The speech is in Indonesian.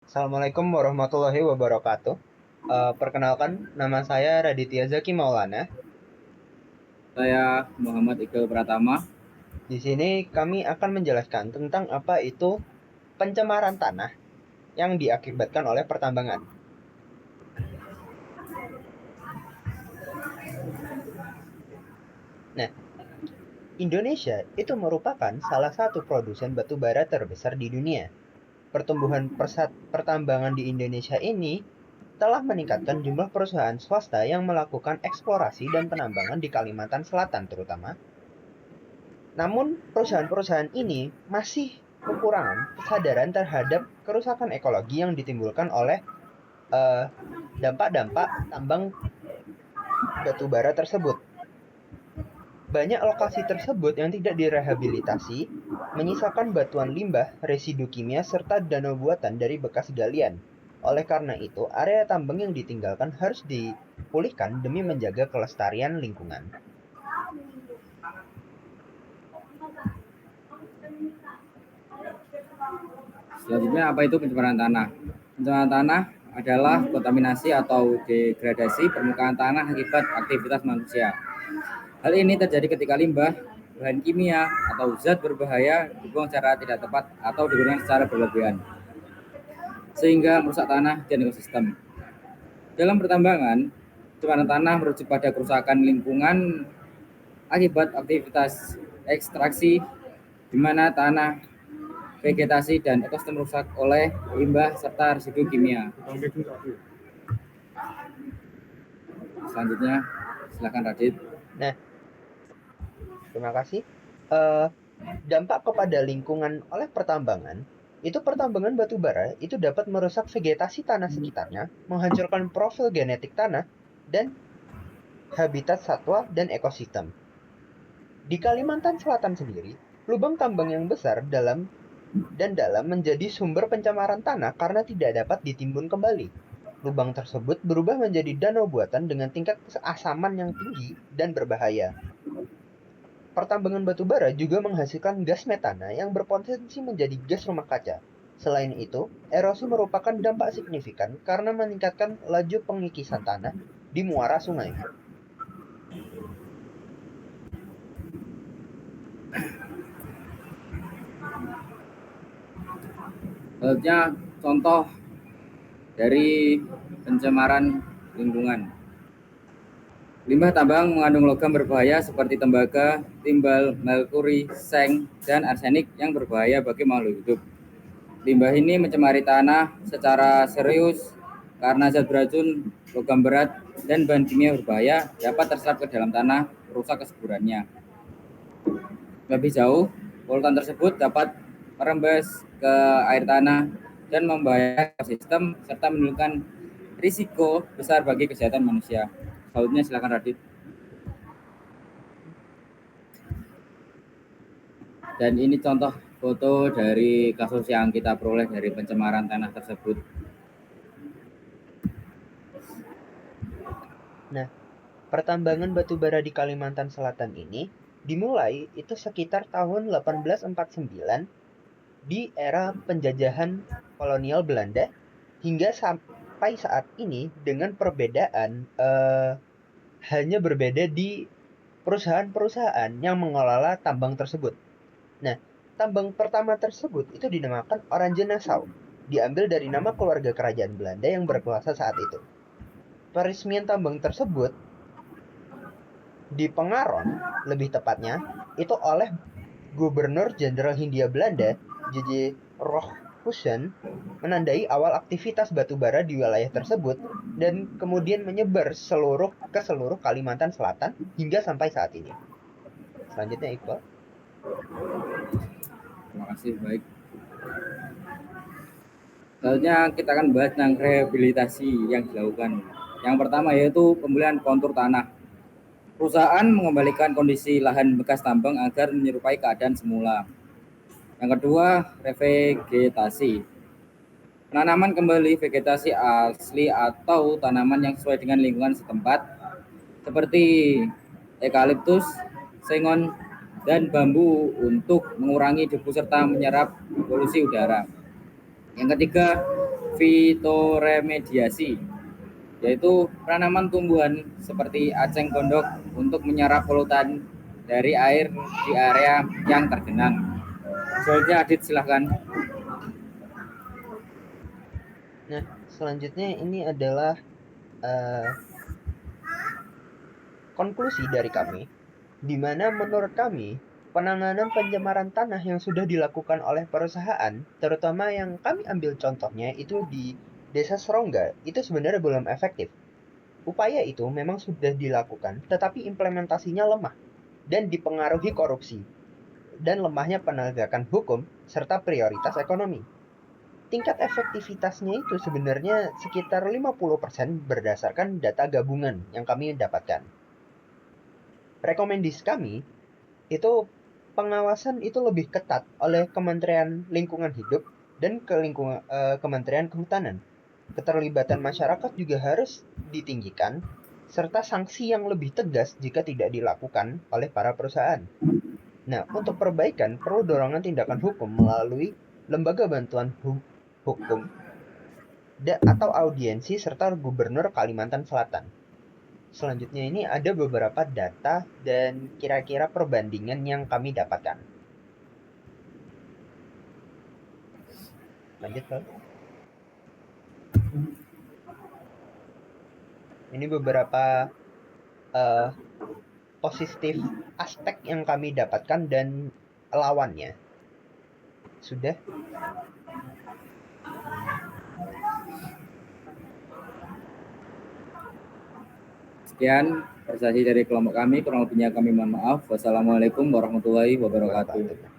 Assalamualaikum warahmatullahi wabarakatuh. Perkenalkan, nama saya Raditya Zaki Maulana. Saya Muhammad Iqbal Pratama. Di sini kami akan menjelaskan tentang apa itu pencemaran tanah yang diakibatkan oleh pertambangan. Nah, Indonesia itu merupakan salah satu produsen batu bara terbesar di dunia. Pertumbuhan pertambangan di Indonesia ini telah meningkatkan jumlah perusahaan swasta yang melakukan eksplorasi dan penambangan di Kalimantan Selatan terutama. Namun, perusahaan-perusahaan ini masih kekurangan kesadaran terhadap kerusakan ekologi yang ditimbulkan oleh dampak-dampak tambang batu bara tersebut. Banyak lokasi tersebut yang tidak direhabilitasi, menyisakan batuan limbah, residu kimia, serta danau buatan dari bekas galian. Oleh karena itu, area tambang yang ditinggalkan harus dipulihkan demi menjaga kelestarian lingkungan. Selanjutnya, apa itu pencemaran tanah? Pencemaran tanah adalah kontaminasi atau degradasi permukaan tanah akibat aktivitas manusia. Hal ini terjadi ketika limbah, bahan kimia, atau zat berbahaya dibuang secara tidak tepat atau digunakan secara berlebihan, sehingga merusak tanah dan ekosistem. Dalam pertambangan, pencemaran tanah merujuk pada kerusakan lingkungan akibat aktivitas ekstraksi, di mana tanah, vegetasi, dan ekosistem rusak oleh limbah serta residu kimia. Selanjutnya, silakan Radit. Nah, terima kasih. Dampak kepada lingkungan oleh pertambangan, itu pertambangan batu bara itu dapat merusak vegetasi tanah sekitarnya, menghancurkan profil genetik tanah, dan habitat satwa dan ekosistem. Di Kalimantan Selatan sendiri, lubang tambang yang besar dalam menjadi sumber pencemaran tanah karena tidak dapat ditimbun kembali. Lubang tersebut berubah menjadi danau buatan dengan tingkat keasaman yang tinggi dan berbahaya. Pertambangan batu bara juga menghasilkan gas metana yang berpotensi menjadi gas rumah kaca. Selain itu, erosi merupakan dampak signifikan karena meningkatkan laju pengikisan tanah di muara sungai. Selanjutnya, contoh dari pencemaran lingkungan. Limbah tambang mengandung logam berbahaya seperti tembaga, timbal, merkuri, seng, dan arsenik yang berbahaya bagi makhluk hidup. Limbah ini mencemari tanah secara serius karena zat beracun, logam berat, dan bahan kimia berbahaya dapat terserap ke dalam tanah, merusak kesuburannya. Lebih jauh, polutan tersebut dapat merembes ke air tanah dan membahayakan sistem serta menimbulkan risiko besar bagi kesehatan manusia. Selanjutnya silakan Radit. Dan ini contoh foto dari kasus yang kita peroleh dari pencemaran tanah tersebut. Nah, pertambangan batu bara di Kalimantan Selatan ini dimulai itu sekitar tahun 1849 di era penjajahan kolonial Belanda hingga sampai saat ini dengan perbedaan hanya berbeda di perusahaan-perusahaan yang mengelola tambang tersebut. Nah, tambang pertama tersebut itu dinamakan Oranje Nassau, diambil dari nama keluarga kerajaan Belanda yang berkuasa saat itu. Peresmian tambang tersebut di Pengaron, lebih tepatnya, itu oleh Gubernur Jenderal Hindia Belanda, J.J. Roelofsen, menandai awal aktivitas batubara di wilayah tersebut dan kemudian menyebar ke seluruh Kalimantan Selatan hingga sampai saat ini. Selanjutnya Iqbal. Terima kasih, baik. Selanjutnya kita akan bahas tentang rehabilitasi yang dilakukan. Yang pertama yaitu pemulihan kontur tanah. Perusahaan mengembalikan kondisi lahan bekas tambang agar menyerupai keadaan semula. Yang kedua, revegetasi. Penanaman kembali vegetasi asli atau tanaman yang sesuai dengan lingkungan setempat, seperti eukaliptus, sengon, dan bambu untuk mengurangi debu serta menyerap polusi udara. Yang ketiga, fitoremediasi, yaitu penanaman tumbuhan seperti aceng gondok untuk menyerap polutan dari air di area yang tergenang. Selanjutnya Adit silahkan. Nah, selanjutnya ini adalah konklusi dari kami, di mana menurut kami penanganan pencemaran tanah yang sudah dilakukan oleh perusahaan, terutama yang kami ambil contohnya itu di Desa Serongga, itu sebenarnya belum efektif. Upaya itu memang sudah dilakukan, tetapi implementasinya lemah dan dipengaruhi korupsi dan lemahnya penegakan hukum serta prioritas ekonomi. Tingkat efektivitasnya itu sebenarnya sekitar 50% berdasarkan data gabungan yang kami dapatkan. Rekomendasi kami itu pengawasan itu lebih ketat oleh Kementerian Lingkungan Hidup dan Kementerian Kehutanan. Keterlibatan masyarakat juga harus ditinggikan, serta sanksi yang lebih tegas jika tidak dilakukan oleh para perusahaan. Nah, untuk perbaikan perlu dorongan tindakan hukum melalui lembaga bantuan hukum atau audiensi serta Gubernur Kalimantan Selatan. Selanjutnya ini ada beberapa data dan kira-kira perbandingan yang kami dapatkan. Lanjut, Pak. Ini beberapa positif aspek yang kami dapatkan dan lawannya. Sudah? Sekian presentasi dari kelompok kami, kurang lebihnya kami mohon maaf. Wassalamualaikum warahmatullahi wabarakatuh.